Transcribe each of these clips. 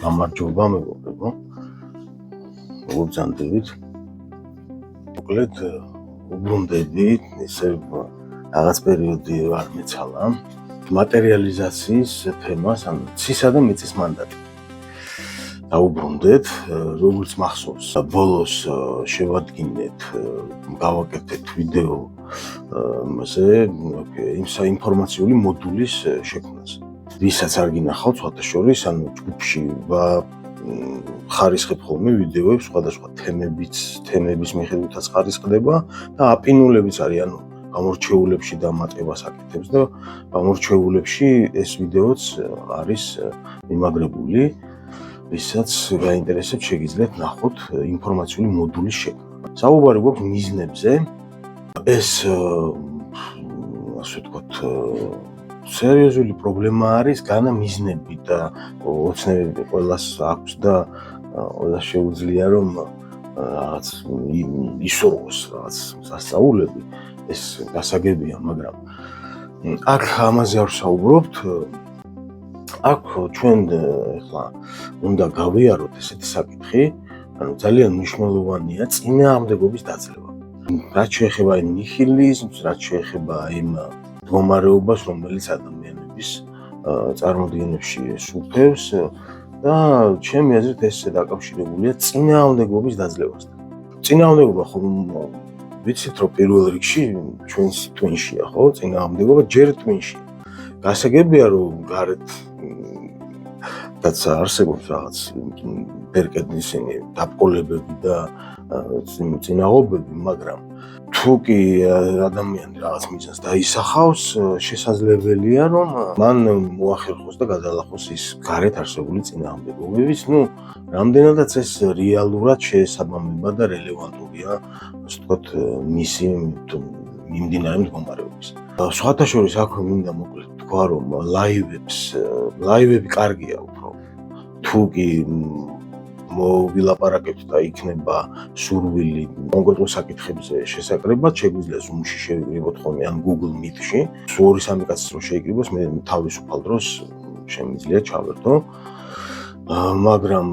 გამარჯობა მეგობრებო, მოგზანდებით. მოკლედ უბრუნდები, ესე რაღაც პერიოდი არ მეცალა მატერიალიზაციის თემას, ანუ ცისა და მიწის მანდატი. დაუბრუნდეთ, როგორც მახსოვს, ბოლოს შევადგინეთ, გავაკეთეთ ვიდეო ინფორმაციული მოდულის შექმნას. ვისაც არ გინახავთ, სხვათა შორის, ანუ ჯგუფში ხარისხებ ხოლმე ვიდეოებს სხვადასხვა თემების მიხედვითაც ხარისხდება და აპინულებიც არის, ანუ გამორჩეულებში დამატებას აკეთებს და გამორჩეულებში ეს ვიდეოც არის მიმაგრებული, ვისაც გაინტერესებს შეგიძლიათ ნახოთ ინფორმაციული მოდულის შექმნა. საუბარი გვაქვს მიზნებზე. ეს ასე ვთქვათ სერიოზული პრობლემა არის განა მიზნები და ოცნებები ყველას აქვს და ყველას შეუძლია რომ რაღაც ისურვოს რაღაც სასწაულები, ეს გასაგებია, მაგრამ აქ ამაზე არ ვსაუბრობთ. აქ ჩვენ ახლა უნდა გავიაროთ ესეთი საკითხი, ანუ ძალიან მნიშვნელოვანია წინააღმდეგობის დაძლევა. რაც შეეხება ნიჰილიზმს, რაც შეეხება იმ მდგომარეობას, რომელიც ადამიანების წარმოდგენებში სუფევს და ჩემი აზრით ეს დაკავშირებულია წინააღმდეგობის დაძლევასთან. წინააღმდეგობა ხომ ვიცით რომ პირველ რიგში ჩვენს ტვინშია, ხო? წინააღმდეგობა ჯერ ტვინში. გასაგებია რომ გარეთ რაც არსებობს რაღაც ბერკეტნისინი დაბკოლებები და წინააღობები, მაგრამ თუ კი ადამიანი რაღაც მიზანს დაისახავს, შესაძლებელია რომ მან მოახერხოს და გადალახოს ის გარეთ არსებული წინააღმდეგობების, რამდენადაც ეს რეალურად შეესაბამება და რელევანტურია, ასე ვთქვათ, მისი მიმდინარე მდგომარეობის. სხვათა შორის აქ მინდა მოკლედ თქვა, რომ ლაივები კარგია უფრო. თუ კი ვილაპარაკებთ და იქნება სურვილი კონკრეტულ საკითხებზე შესაკრებად, შეგვიძლია Zoom-ში შევიკრიბოთ ხოლმე ან Google Meet-ში. 2-3 კაცის რო შეიკრიბოს, მე თავისუფალ დროს შემიძლია ჩავერთო. მაგრამ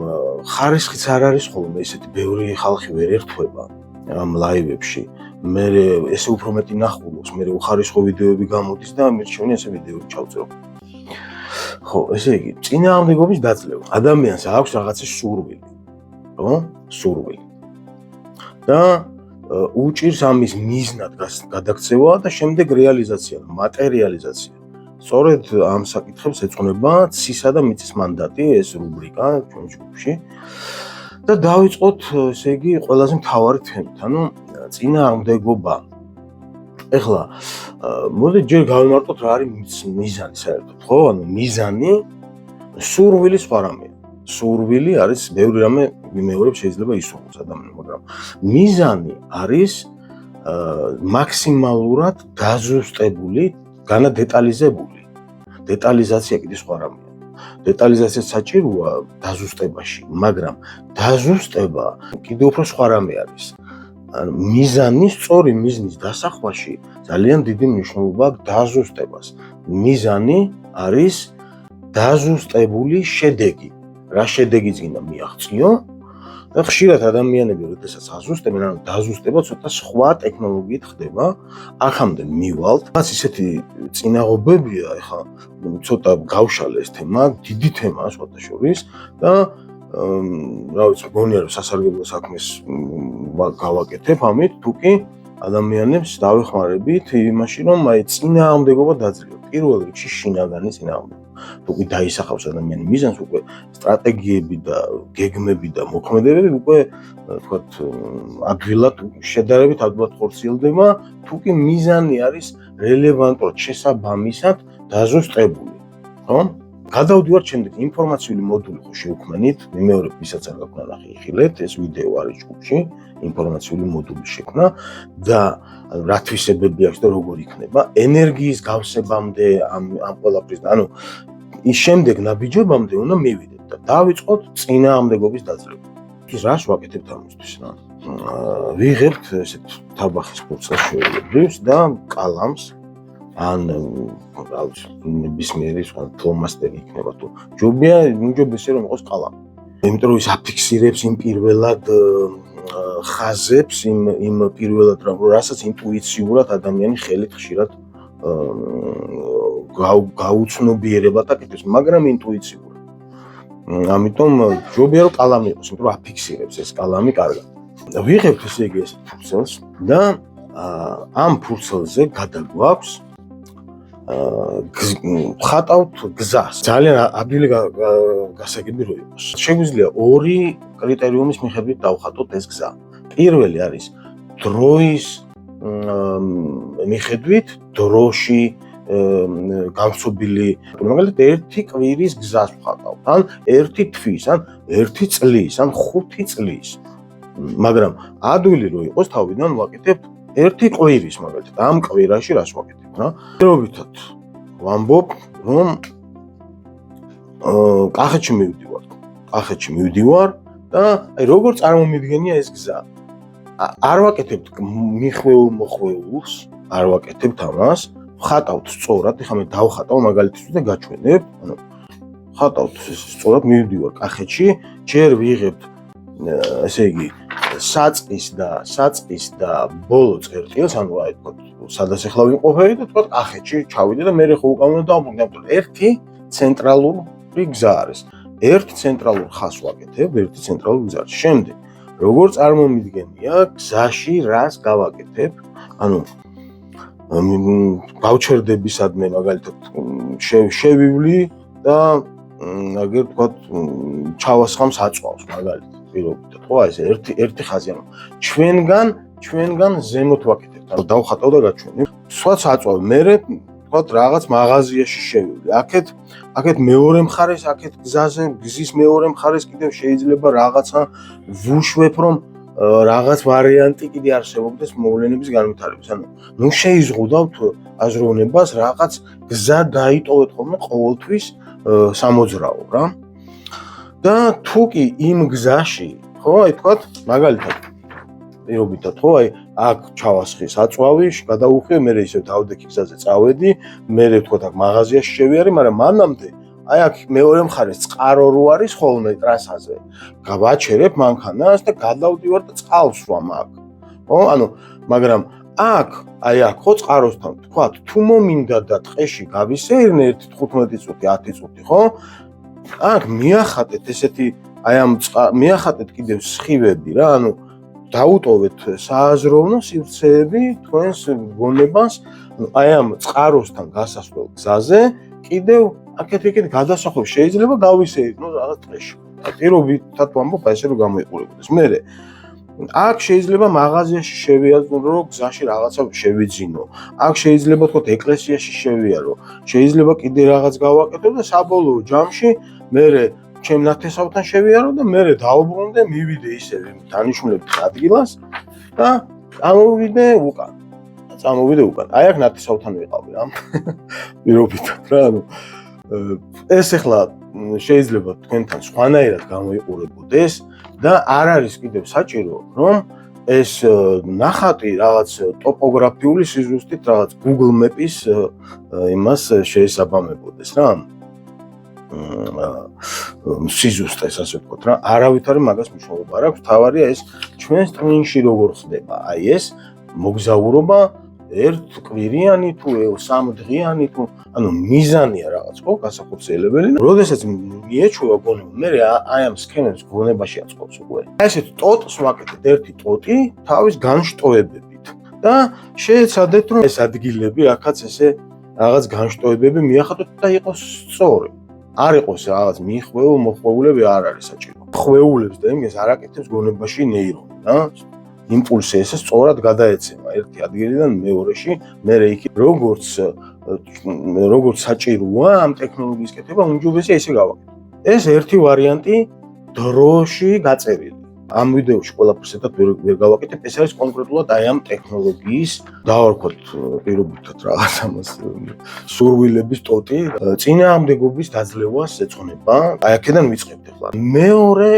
ხარისხიც არ არის ხოლმე ესეთი ბევრი ხალხი ვერ ერთვება ამ ლაივებში. მე ესე უფრო მეტი ნახულობს, მე უხარისხო ვიდეოები გამოდის და მირჩევნია ესე ვიდეოები ჩავწერო. ხო, ესე იგი, წინააღმდეგობის დაძლევა. ადამიანს აქვს რაღაცის სურვილი, ხო? სურვილი. და უჭირს ამის მიზნად გადაქცევა და შემდეგ რეალიზაცია, მატერიალიზაცია. სწორედ ამ საკითხებს ეძღვნება ცისა და მიწის მანდატი, ეს რუბრიკა ჩვენ ჯგუფში. და დავიწყოთ, ესე იგი, ყველაზე მთავარი თემით, ანუ წინააღმდეგობა. ეხლა მოდით ჯერ გავიმარტოთ რა არის მიზანი საერთოდ, ხო? ანუ მიზანი სურვილი სხვა რამეა. სურვილი არის ბევრი რამე ვიმეორებ შეიძლება ისურვოს ადამიანს, მაგრამ მიზანი არის მაქსიმალურად დაზუსტებული, განა დეტალიზებული. დეტალიზაცია კიდე სხვა რამეა. დეტალიზაცია საჭიროა დაზუსტებაში, მაგრამ დაზუსტება კიდე უფრო სხვა რამე არის. ანუ მიზანის, სწორი მიზნის დასახვაში ძალიან დიდი მნიშვნელობა აქვს დაზუსტებას. მიზანი არის დაზუსტებული შედეგი. რა შედეგიც გინდა მიაღწიო და ხშირად ადამიანები როდესაც აზუსტებენ, ანუ დაზუსტება ცოტა სხვა ტექნოლოგიით ხდება. აქამდე მივალთ. მას ისეთი წინააღმდეგობია, ეხლა ცოტა გავშალე ეს თემა, დიდი თემაა სხვათა შორის და რა ვიცი, მგონია რომ სასარგებლო საქმეს გავაკეთებ ამით, თუ კი ადამიანებს დავეხმარებით იმაში, რომ აი წინააღმდეგობა დაძლევა. პირველ რიგში შინაგანი წინააღმდეგობა. თუ კი დაისახავს ადამიანი მიზანს, უკვე სტრატეგიები და გეგმები და მოქმედებები უკვე ვთქვათ ადვილად შედარებით ადვილად ხორციელდება, თუ კი მიზანი არის რელევანტურად შესაბამისად დაზუსტებული, ხო? გადავდივართ შემდეგ ინფორმაციული მოდული ხო შევქმნით, ვიმეორებ ვისაც არ გაქვთ ნახე იხილეთ, ეს ვიდეო არის ჯგუფში, ინფორმაციული მოდულის შექმნა და რა თვისებები აქვს და როგორ იქნება, ენერგიის გავსებამდე ამ ყველაფრის, ანუ ის შემდეგ ნაბიჯებამდე უნდა მივიდეთ და დავიწყოთ წინააღმდეგობის დაძლევა. ის რას ვაკეთებთ ამისთვის, რა? ვიღებთ ესეთ თაბახის ფურცლს შეველებრივს და კალამს, ან ნებისმიერი სხვა ფლომასტერი იქნება თუ ჯობია ისე რომ იყოს ყალამი. იმიტომ რომ ის აფიქსირებს იმ პირველად ხაზებს იმ პირველად რასაც ინტუიციურად ადამიანი ხელით ხშირად გაუცნობიერებად აკეთებს, მაგრამ ინტუიციურად. ამიტომ ჯობია რომ ყალამი იყოს, იმიტომ რომ აფიქსირებს ეს ყალამი კარგად. ვიღებთ ესე იგი ეს ფურცელს და ამ ფურცელზე გადაგვაქვს ხატავთ გზას. ძალიან ადვილი გასაგები რო იყოს. შეგვიძლია ორი კრიტერიუმის მიხედვით დავხატოთ ეს გზა. პირველი არის დროის მიხედვით, დროში გამსუბილი, მაგალითად ერთი კვირის გზას ვხატავთ, ან ერთი თვის, ან ერთი წლის, ან 5 წლის. მაგრამ ადვილი რო იყოს, თავიდან ვაკეთებ ერთი კვირის, მაგალითად, ამ კვირაში რას ვაკეთებ, რა? პირობითად ვამბობ, რომ კახეთში მივდივარ და აი როგორ წარმომიდგენია ეს გზა. არ ვაკეთებ მიხვეულ-მოხვეულს, არ ვაკეთებ ამას, ვხატავთ სწორად, ეხლა მე დავხატავ მაგალითად და გაჩვენებ, ანუ ხატავთ სწორად მივდივარ კახეთში, ჯერ ვიღებთ ესე იგი საწყის და ბოლო წერტილს, ანუ აი თქო, სადაც ახლა ვიმყოფები და თქო კახეთში ჩავიდე და მე ხო უკან უნდა დავბრუნდე, ამიტომ ერთი ცენტრალური გზა არის. ერთ ცენტრალურ ხაზს ვაკეთებ, ერთი ცენტრალურ გზაში. შემდეგ, როგორ წარმომიდგენია გზაში რას გავაკეთებ, ანუ გავჩერდებისადმე მაგალითად შევივლი და აგერ თქვა ჩავასხამ საწვავს მაგალითად. პირობითად, ხო, ეს ერთი ხაზი, ანუ ჩვენგან ზემოთ ვაკეთებთ, ანუ დავხატავ და გაჩვენებ. სხვა საწვავი, მე თქვა რაღაც მაღაზიაში შევივლი. აქეთ მეორე მხარეს, აქეთ გზის მეორე მხარეს კიდევ შეიძლება რაღაცა ვუშვებ, რომ რაღაც ვარიანტი კიდე არსებობდეს მოვლენების განვითარების. ანუ შეიზღუდავთ აზროვნებას, რაღაც გზა დაიტოვეთ ხოლმე ყოველთვის სამოძრაო რა. და თუ კი იმ გზაში, ხო, აი თქვა მაგალითად პირობითად, ხო, აი აქ ჩავასხი საწვავი, გადავუხე, მე ისე დავდექი გზაზე წავედი, მე თქვა აქ მაღაზიაში შევიარე, მაგრამ მანამდე აი აქ მეორე მხარეს წყარო რო არის ხოლმე ტრასაზე. გავაჩერებ მანქანას და გადავდივარ და წყალს ვამ აქ. ხო, ანუ მაგრამ აქ ხო წყაროსთან თქვა თუ მომინდა და ტყეში გავისეირნე 15 წუთი, 10 წუთი, ხო? აქ მიახატეთ ესეთი მიახატეთ კიდევ სხივები რა, ანუ დაუტოვეთ სააზროვნო სივრცეები თქვენს გონებას, აი ამ წყაროსთან გასასვლელ გზაზე კიდევ აქეთ გადასახლებ შეიძლება გავისეირნო რაღაც ტყეში. პირობითად ვამბობ, ესე რომ გამოიყურებოდეს. მერე აქ შეიძლება მაღაზიაში შევიაზრო, გზაში რაღაცა შევიძინო. აქ შეიძლება თქო ეკლესიაში შევიარო. შეიძლება კიდე რაღაც გავაკეთო და საბოლოო ჯამში მერე ჩემ ნათესავთან შევიარო და მერე დავუბრუნდე, მივიდე ისევ დანიშნულების ადგილას და წამოვიდე უკან. აი აქ ნათესავთან ვიყავი რა. პირობითად რა, ანუ ეს ახლა შეიძლება თქვენთან სხვანაირად გამოიყურებოდეს და არ არის კიდევ საჭირო, რომ ეს ნახატი რაღაც ტოპოგრაფიული სიზუსტით რაღაც Google Maps-ის იმას შეესაბამებოდეს რა. სიზუსტეს ასე ვთქვათ რა. არავითარი მაგას მნიშვნელობა არ აქვს. თავარია ეს ჩვენს ტვინში როგორ ხდება. აი ეს მოგზაურობა ერთ კვირიანი თუ 3 დღიანი თუ ანუ მიზანია რაღაც ხო გასახორციელებელი. როდესაც მიეჩვევა გონება, მე აი ამ სქემებს გონებაში აწყობს უკვე. ესეთ ტოტს ვაკეთებ, ერთი ტოტი თავის განშტოებებით და შეეცადეთ რომ ეს ადგილები აქაც ესე რაღაც განშტოებები მიახატოთ და იყოს სწორი. არ იყოს რაღაც მოხვეულები არ არის საჭირო. ხვეულებს და იმას არ აკეთებს გონებაში ნეირონი რა. იმპულსი ესე სწორად გადაეცემა ერთი ადგილიდან მეორეში, მე იქ როგორც საჭიროა ამ ტექნოლოგიის კეთება, უმჯობესია ესე გავაკეთო. ეს ერთი ვარიანტი დროში გაწერილი. ამ ვიდეოში ყველაფერს ერთად ვერ გავაკეთებ, ეს არის კონკრეტულად აი ამ ტექნოლოგიის დავარქვათ პირობითად რაღაც ამას სურვილების ტოტი, წინააღმდეგობის დაძლევას ეწონება. აი აქედან ვიწყებთ ახლა. მეორე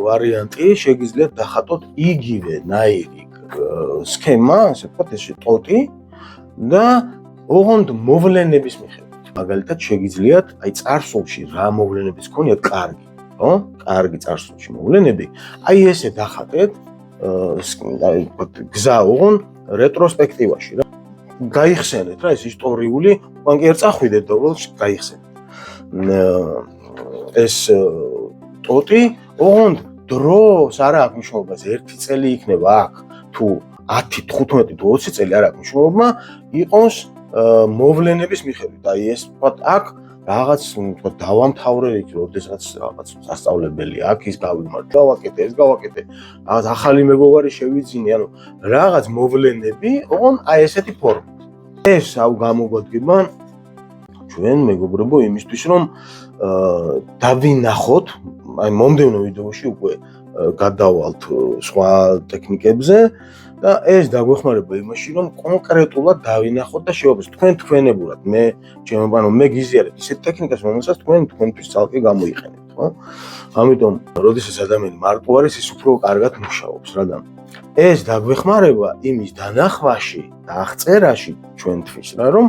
ვარიანტი შეგიძლიათ დახატოთ იგივე ნაირი სქემა, ასე ვთქვათ, ეს ტოტი და ოღონდ მოვლენების მიხედვით. მაგალითად შეგიძლიათ აი წარსულში რა მოვლენებიც გქონიათ კარგი, ხო? კარგი წარსულში მოვლენები. აი ესე დახატეთ გზა ოღონდ რეტროსპექტივაში რა. გაიხსენეთ რა ეს ისტორიული, უკან კი არ წახვიდეთ და უბრალოდ გაიხსენეთ. ეს ტოტი ოღონდ დროს არ აქვს მნიშვნელობა, 1 წელი იქნება აქ თუ 10, 15 თუ 20 წელი არ აქვს მნიშვნელობა, იყოს მოვლენების მიხედვით. აი ეს ვთქვათ აქ რაღაც ვთქვათ დავამთავრე იქ, როდესაც რაღაც სასწავლებელი აქ ის გავიმართე, გავაკეთე, ეს გავაკეთე. რაღაც ახალი მეგობარი შევიძინე, ანუ რაღაც მოვლენები, ოღონდ აი ესეთი ფორმით. ეს გამოგვადგება ჩვენ მეგობრებო იმისთვის, რომ დავინახოთ, აი მომდევნო ვიდეოში უკვე გადავალთ სხვა ტექნიკებზე და ეს დაგვეხმარება იმაში, რომ კონკრეტულად დავინახოთ და შევაფასოთ თქვენებურად. მე გიზიარებ ისეთ ტექნიკას, რომელსაც თქვენთვის ძალკე გამოიყენებთ, ხო? ამიტომ, როდესაც ადამიანი მარტო არის, ის უფრო კარგად მუშაობს, რა და ეს დაგვეხმარება იმის დანახვაში და აღწერაში ჩვენთვის, რომ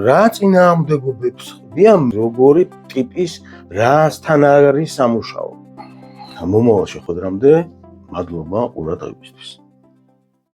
რა წინააღმდეგობებს ხდია, როგორი ტიპის რასთან არის სამუშაო. მომავალ შეხვედრამდე მადლობა ყურადღებისთვის.